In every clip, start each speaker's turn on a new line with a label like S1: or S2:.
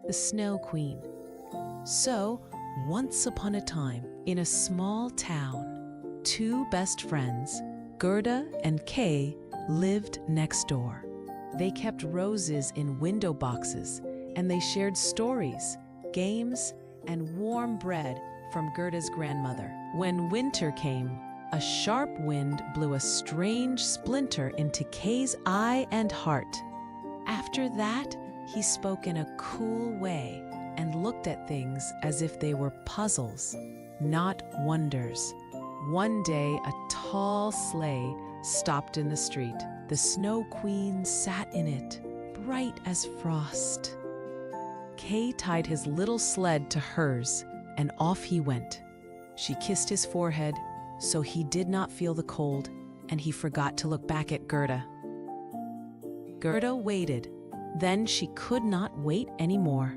S1: the Snow Queen. So, once upon a time, in a small town, two best friends, Gerda and Kay, lived next door. They kept roses in window boxes, and they shared stories, games, and warm bread from Gerda's grandmother. When winter came, a sharp wind blew a strange splinter into Kay's eye and heart. After that, he spoke in a cool way and looked at things as if they were puzzles, not wonders. One day, a tall sleigh stopped in the street. The Snow Queen sat in it, bright as frost. Kay tied his little sled to hers, and off he went. She kissed his forehead, so he did not feel the cold, and he forgot to look back at Gerda. Gerda waited. Then she could not wait anymore.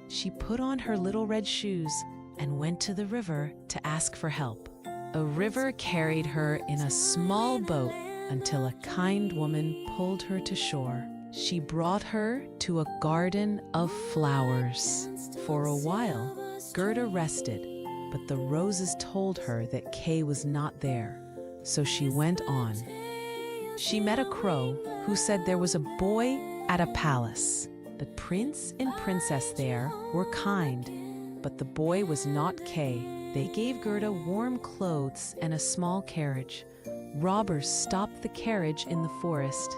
S1: She put on her little red shoes and went to the river to ask for help. A river carried her in a small boat until a kind woman pulled her to shore. She brought her to a garden of flowers. For a while, Gerda rested, but the roses told her that Kay was not there, so she went on. She met a crow who said there was a boy at a palace. The prince and princess there were kind, but the boy was not Kay. They gave Gerda warm clothes and a small carriage. Robbers stopped the carriage in the forest.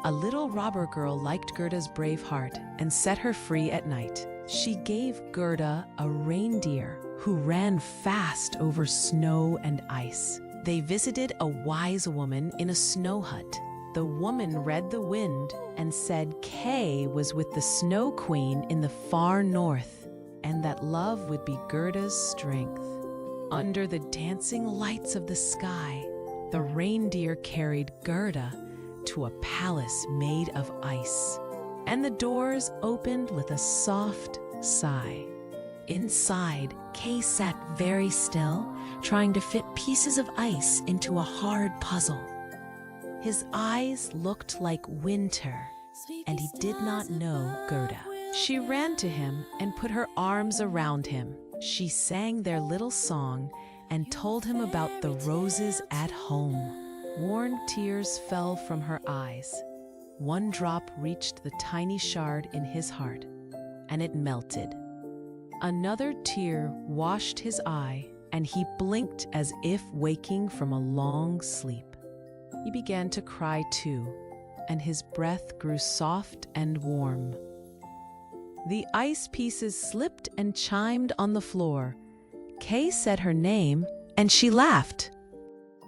S1: A little robber girl liked Gerda's brave heart and set her free at night. She gave Gerda a reindeer who ran fast over snow and ice. They visited a wise woman in a snow hut. The woman read the wind and said Kay was with the Snow Queen in the far north, and that love would be Gerda's strength. Under the dancing lights of the sky, the reindeer carried Gerda to a palace made of ice, and the doors opened with a soft sigh. Inside, Kay sat very still, trying to fit pieces of ice into a hard puzzle. His eyes looked like winter, and he did not know Gerda. She ran to him and put her arms around him. She sang their little song and told him about the roses at home. Warm tears fell from her eyes. One drop reached the tiny shard in his heart, and it melted. Another tear washed his eye, and he blinked as if waking from a long sleep. He began to cry too, and his breath grew soft and warm. The ice pieces slipped and chimed on the floor. Kay said her name, and she laughed.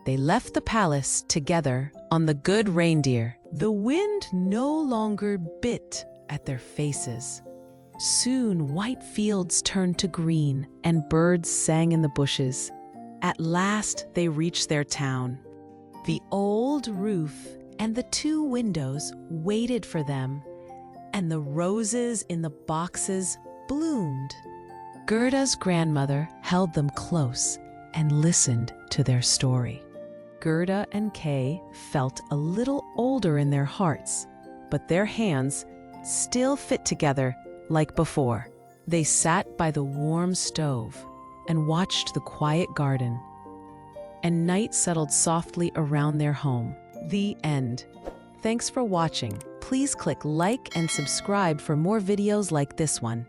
S1: They left the palace together on the good reindeer. The wind no longer bit at their faces. Soon white fields turned to green, and birds sang in the bushes. At last they reached their town. The old roof and the two windows waited for them, and the roses in the boxes bloomed. Gerda's grandmother held them close and listened to their story. Gerda and Kay felt a little older in their hearts, but their hands still fit together like before. They sat by the warm stove and watched the quiet garden, and night settled softly around their home. The end. Thanks for watching. Please click like and subscribe for more videos like this one.